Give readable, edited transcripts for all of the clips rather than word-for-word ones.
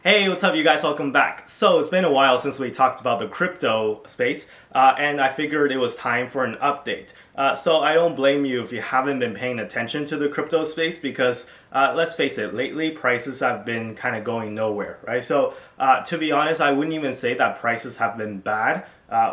Hey, what's up, you guys? Welcome back. So, it's been a while since we talked about the crypto space, and I figured it was time for an update. So, I don't blame you if you haven't been paying attention to the crypto space because, let's face it, lately prices have been kind of going nowhere, right? So, to be honest, I wouldn't even say that prices have been bad.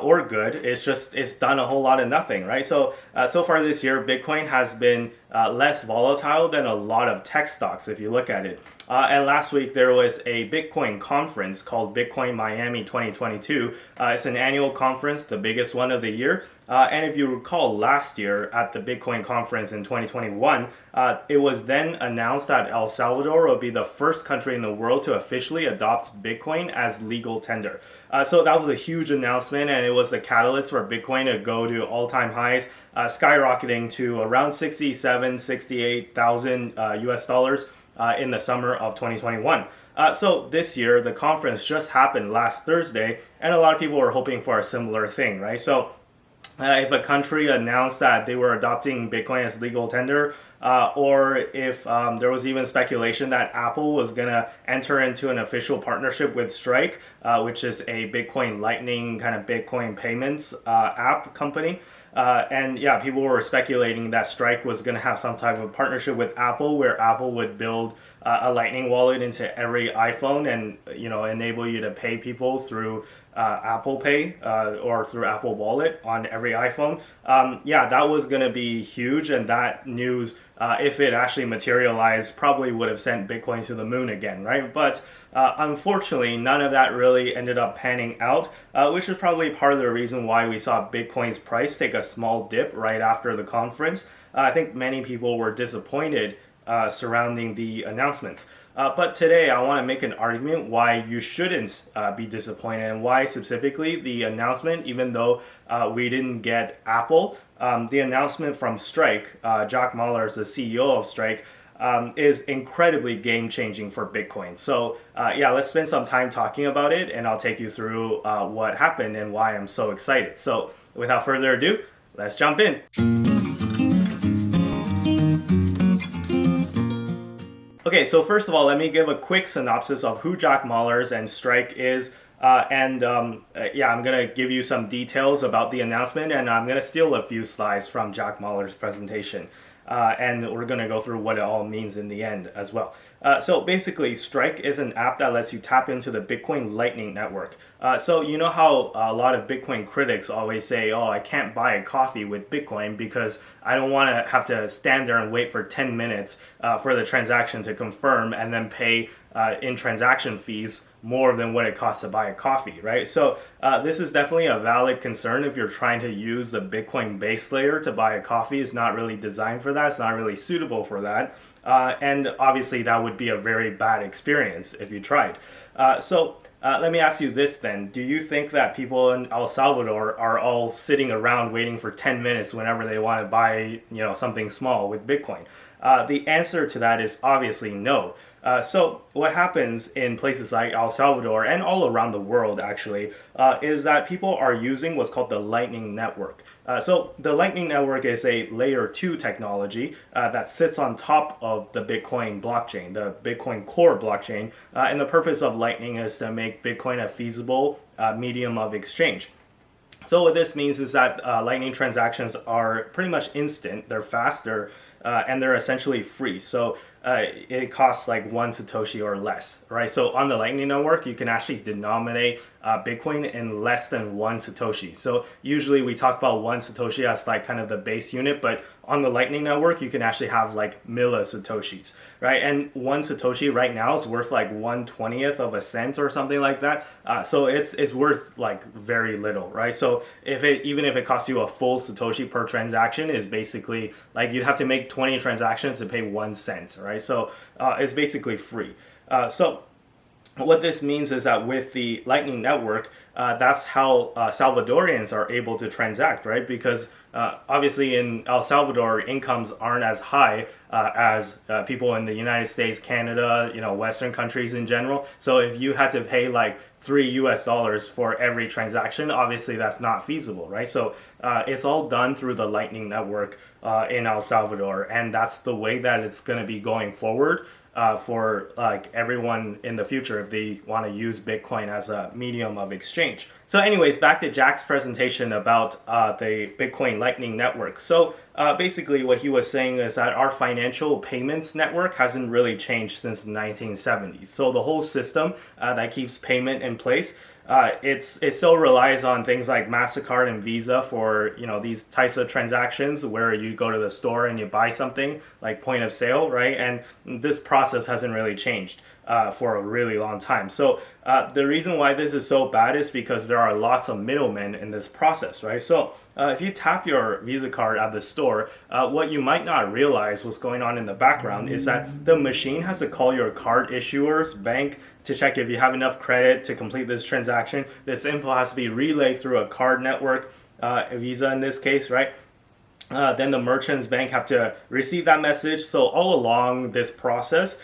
Or good. It's done a whole lot of nothing, right? So so far this year, Bitcoin has been less volatile than a lot of tech stocks if you look at it. And last week there was a Bitcoin conference called Bitcoin Miami 2022. It's an annual conference, the biggest one of the year. And if you recall last year at the Bitcoin conference in 2021, it was then announced that El Salvador will be the first country in the world to officially adopt Bitcoin as legal tender. So that was a huge announcement, and it was the catalyst for Bitcoin to go to all-time highs, skyrocketing to around 68,000 US dollars in the summer of 2021. So this year, the conference just happened last Thursday, and a lot of people were hoping for a similar thing, right? So if a country announced that they were adopting Bitcoin as legal tender, or if there was even speculation that Apple was going to enter into an official partnership with Strike, which is a Bitcoin Lightning kind of Bitcoin payments app company. And yeah, people were speculating that Strike was going to have some type of partnership with Apple, where Apple would build a Lightning wallet into every iPhone, and enable you to pay people through Apple Pay or through Apple Wallet on every iPhone. Yeah, that was going to be huge, and that news, if it actually materialized, probably would have sent Bitcoin to the moon again, right? But unfortunately, none of that really ended up panning out, which is probably part of the reason why we saw Bitcoin's price take a small dip right after the conference. I think many people were disappointed surrounding the announcements. But today I want to make an argument why you shouldn't be disappointed, and why specifically the announcement, even though we didn't get Apple, the announcement from Strike, Jack Mallers is the CEO of Strike, is incredibly game-changing for Bitcoin. So yeah, let's spend some time talking about it, and I'll take you through what happened and why I'm so excited. So without further ado, let's jump in. Okay, so first of all, let me give a quick synopsis of who Jack Mallers and Strike is. Yeah, I'm going to give you some details about the announcement, and I'm going to steal a few slides from Jack Mallers' presentation. And we're going to go through what it all means in the end as well. So basically, Strike is an app that lets you tap into the Bitcoin Lightning Network. So you know how a lot of Bitcoin critics always say, oh, I can't buy a coffee with Bitcoin because I don't want to have to stand there and wait for 10 minutes for the transaction to confirm and then pay in transaction fees more than what it costs to buy a coffee, right? So this is definitely a valid concern if you're trying to use the Bitcoin base layer to buy a coffee. It's not really designed for that. It's not really suitable for that. And obviously that would be a very bad experience if you tried. So let me ask you this then. Do you think that people in El Salvador are all sitting around waiting for 10 minutes whenever they want to buy, something small with Bitcoin? The answer to that is obviously no. So what happens in places like El Salvador and all around the world actually is that people are using what's called the Lightning Network. So the Lightning Network is a layer 2 technology that sits on top of the Bitcoin blockchain, the Bitcoin core blockchain, and the purpose of Lightning is to make Bitcoin a feasible medium of exchange. So what this means is that Lightning transactions are pretty much instant, they're faster, and they're essentially free. So it costs like 1 Satoshi or less, right? So on the Lightning Network, you can actually denominate Bitcoin in less than 1 Satoshi. So usually we talk about 1 Satoshi as like kind of the base unit, but on the Lightning Network, you can actually have like millisatoshis, right? And 1 Satoshi right now is worth like 1/20th of a cent or something like that. So it's worth like very little, right? So even if it costs you a full Satoshi per transaction, is basically like you'd have to make 20 transactions to pay 1 cent, right? So it's basically free. So what this means is that with the Lightning Network, that's how Salvadorians are able to transact, right? Because obviously in El Salvador, incomes aren't as high as people in the United States, Canada, Western countries in general. So if you had to pay like $3 for every transaction, obviously that's not feasible, right? So it's all done through the Lightning Network in El Salvador, and that's the way that it's going to be going forward. for like everyone in the future if they want to use Bitcoin as a medium of exchange. So anyways, back to Jack's presentation about the Bitcoin Lightning Network. So basically what he was saying is that our financial payments network hasn't really changed since the 1970s. So the whole system that keeps payment in place, it still relies on things like MasterCard and Visa for these types of transactions where you go to the store and you buy something like point of sale, right? And this process hasn't really changed for a really long time. So the reason why this is so bad is because there are lots of middlemen in this process, right? So if you tap your Visa card at the store, what you might not realize what's going on in the background is that the machine has to call your card issuer's bank to check if you have enough credit to complete this transaction. This info has to be relayed through a card network, Visa in this case, right? Then the merchant's bank have to receive that message. So all along this process,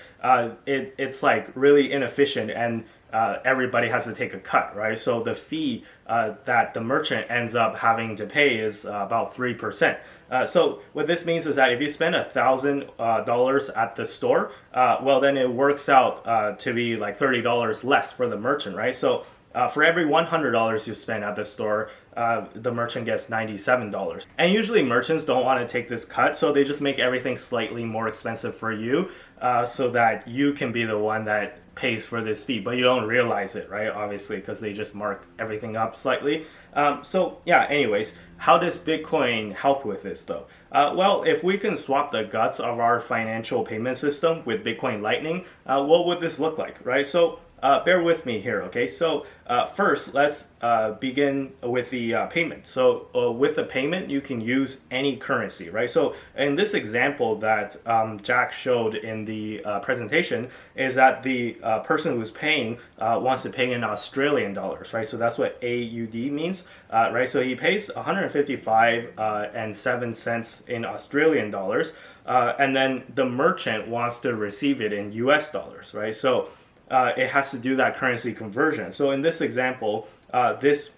it's like really inefficient, and everybody has to take a cut, right? So the fee that the merchant ends up having to pay is about 3%. So what this means is that if you spend $1,000 at the store, well, then it works out to be like $30 less for the merchant, right? So for every $100 you spend at the store, the merchant gets $97. And usually merchants don't want to take this cut, so they just make everything slightly more expensive for you so that you can be the one that pays for this fee. But you don't realize it, right? Obviously, because they just mark everything up slightly. So yeah, anyways, how does Bitcoin help with this though? Well, if we can swap the guts of our financial payment system with Bitcoin Lightning, what would this look like, right? So bear with me here, okay? So first, let's begin with the payment. So with the payment, you can use any currency, right? So in this example that Jack showed in the presentation is that the person who's paying wants to pay in Australian dollars, right? So that's what AUD means, right? So he pays 155 and 7 cents in Australian dollars, and then the merchant wants to receive it in US dollars, right? So it has to do that currency conversion. So in this example, this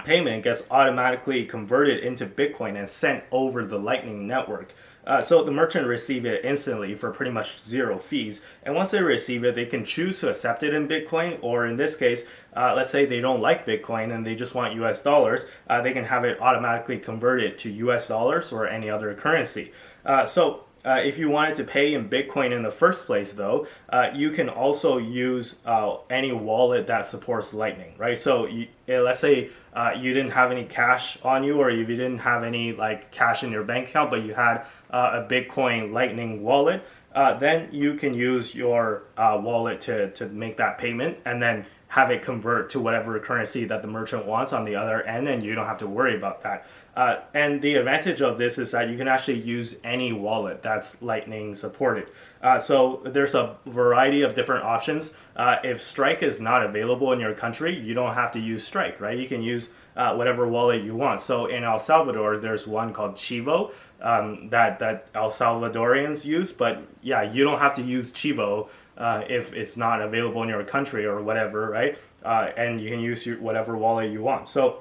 payment gets automatically converted into Bitcoin and sent over the Lightning Network. So the merchant receives it instantly for pretty much zero fees. And once they receive it, they can choose to accept it in Bitcoin, or in this case, let's say they don't like Bitcoin and they just want US dollars, they can have it automatically converted to US dollars or any other currency. If you wanted to pay in Bitcoin in the first place, though, you can also use any wallet that supports Lightning, right? So let's say you didn't have any cash on you, or if you didn't have any like cash in your bank account, but you had a Bitcoin Lightning wallet, then you can use your wallet to make that payment and then have it convert to whatever currency that the merchant wants on the other end, and you don't have to worry about that. And the advantage of this is that you can actually use any wallet that's Lightning supported. So there's a variety of different options. If Strike is not available in your country, you don't have to use Strike, right? You can use whatever wallet you want. So in El Salvador, there's one called Chivo that El Salvadorians use, but yeah, you don't have to use Chivo if it's not available in your country or whatever, right? And you can use whatever wallet you want. So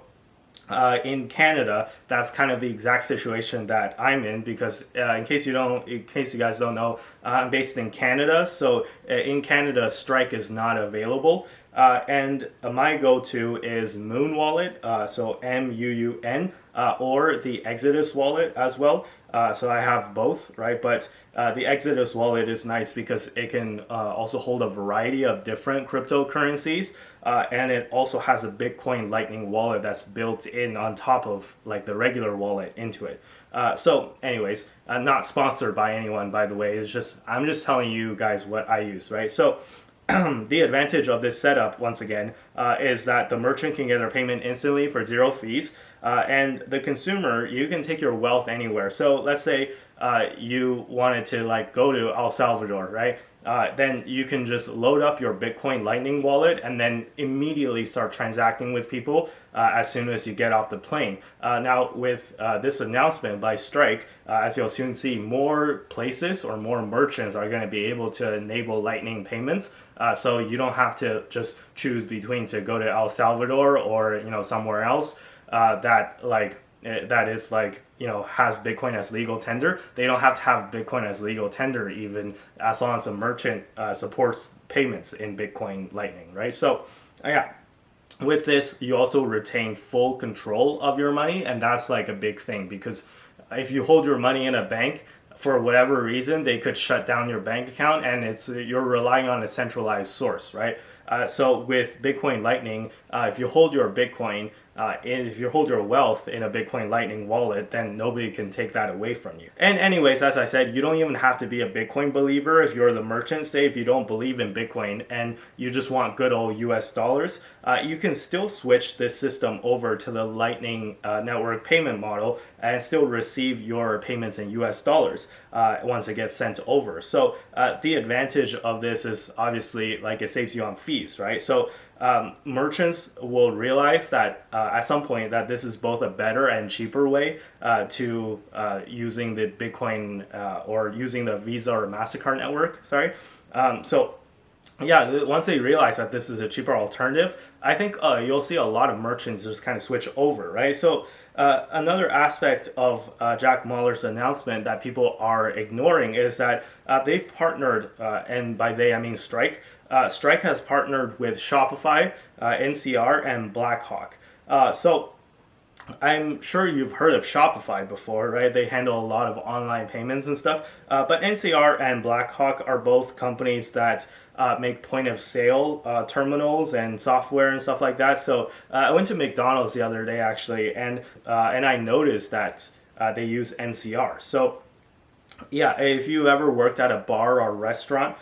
in Canada, that's kind of the exact situation that I'm in, because in case you guys don't know, I'm based in Canada. So in Canada, Strike is not available. And my go-to is Moon Wallet, so MUUN, or the Exodus wallet as well. So I have both, right? But the Exodus wallet is nice because it can also hold a variety of different cryptocurrencies, and it also has a Bitcoin Lightning wallet that's built in on top of like the regular wallet into it. So anyways, not sponsored by anyone, by the way. I'm just telling you guys what I use, right? So the advantage of this setup, once again, is that the merchant can get their payment instantly for zero fees, and the consumer, you can take your wealth anywhere. So let's say you wanted to like go to El Salvador, right? Then you can just load up your Bitcoin Lightning wallet and then immediately start transacting with people as soon as you get off the plane. Now with this announcement by Strike, as you'll soon see, more places or more merchants are going to be able to enable Lightning payments. So you don't have to just choose between to go to El Salvador or somewhere else that like that is like, has Bitcoin as legal tender. They don't have to have Bitcoin as legal tender even, as long as the merchant supports payments in Bitcoin Lightning, right? So yeah, with this, you also retain full control of your money, and that's like a big thing, because if you hold your money in a bank, for whatever reason, they could shut down your bank account, and you're relying on a centralized source, right? So with Bitcoin Lightning, if you hold your Bitcoin, if you hold your wealth in a Bitcoin Lightning wallet, then nobody can take that away from you. And anyways, as I said, you don't even have to be a Bitcoin believer if you're the merchant. Say if you don't believe in Bitcoin and you just want good old US dollars, you can still switch this system over to the Lightning network payment model and still receive your payments in US dollars once it gets sent over. So the advantage of this is obviously like it saves you on fees, right? So merchants will realize that at some point that this is both a better and cheaper way to using the Bitcoin or using the Visa or MasterCard network. So yeah, once they realize that this is a cheaper alternative, I think you'll see a lot of merchants just kind of switch over, right? So another aspect of Jack Mallers' announcement that people are ignoring is that they've partnered, and by they I mean Strike. Strike has partnered with Shopify, NCR, and Blackhawk. So I'm sure you've heard of Shopify before, right? They handle a lot of online payments and stuff. But NCR and Blackhawk are both companies that make point of sale terminals and software and stuff like that. So I went to McDonald's the other day actually, and I noticed that they use NCR. So yeah, if you ever worked at a bar or restaurant,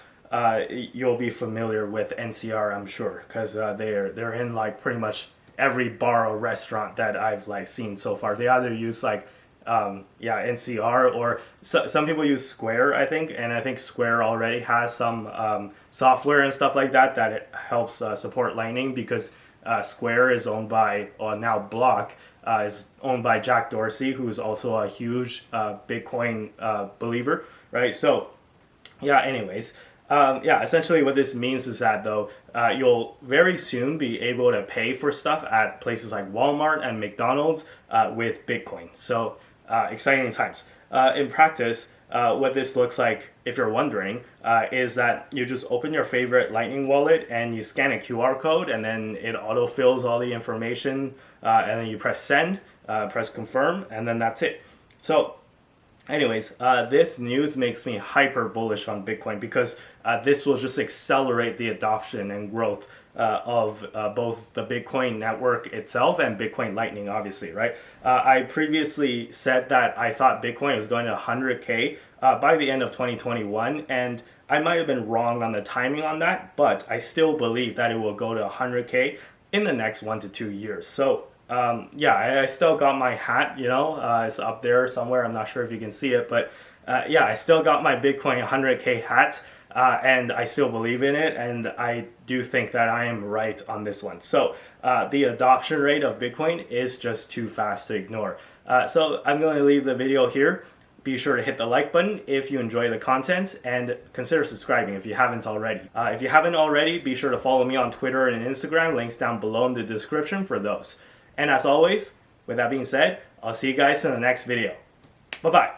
you'll be familiar with NCR, I'm sure, because they're in like pretty much every bar or restaurant that I've like seen so far. They either use like NCR, or some people use Square, I think, and I think Square already has some software and stuff like that it helps support Lightning, because Square is owned by, or now Block is owned by Jack Dorsey, who's also a huge Bitcoin believer, right? So yeah, anyways. Essentially what this means is that though, you'll very soon be able to pay for stuff at places like Walmart and McDonald's with Bitcoin. So exciting times. In practice, what this looks like, if you're wondering, is that you just open your favorite Lightning wallet and you scan a QR code, and then it autofills all the information, and then you press send, press confirm, and then that's it. So anyways, this news makes me hyper bullish on Bitcoin, because this will just accelerate the adoption and growth of both the Bitcoin network itself and Bitcoin Lightning, obviously, right? I previously said that I thought Bitcoin was going to 100K by the end of 2021, and I might have been wrong on the timing on that, but I still believe that it will go to 100K in the next 1 to 2 years. So I still got my hat, it's up there somewhere. I'm not sure if you can see it, but I still got my Bitcoin 100K hat, and I still believe in it, and I do think that I am right on this one. So the adoption rate of Bitcoin is just too fast to ignore. So I'm going to leave the video here. Be sure to hit the like button if you enjoy the content, and consider subscribing if you haven't already. If you haven't already, be sure to follow me on Twitter and Instagram. Links down below in the description for those. And as always, with that being said, I'll see you guys in the next video. Bye-bye.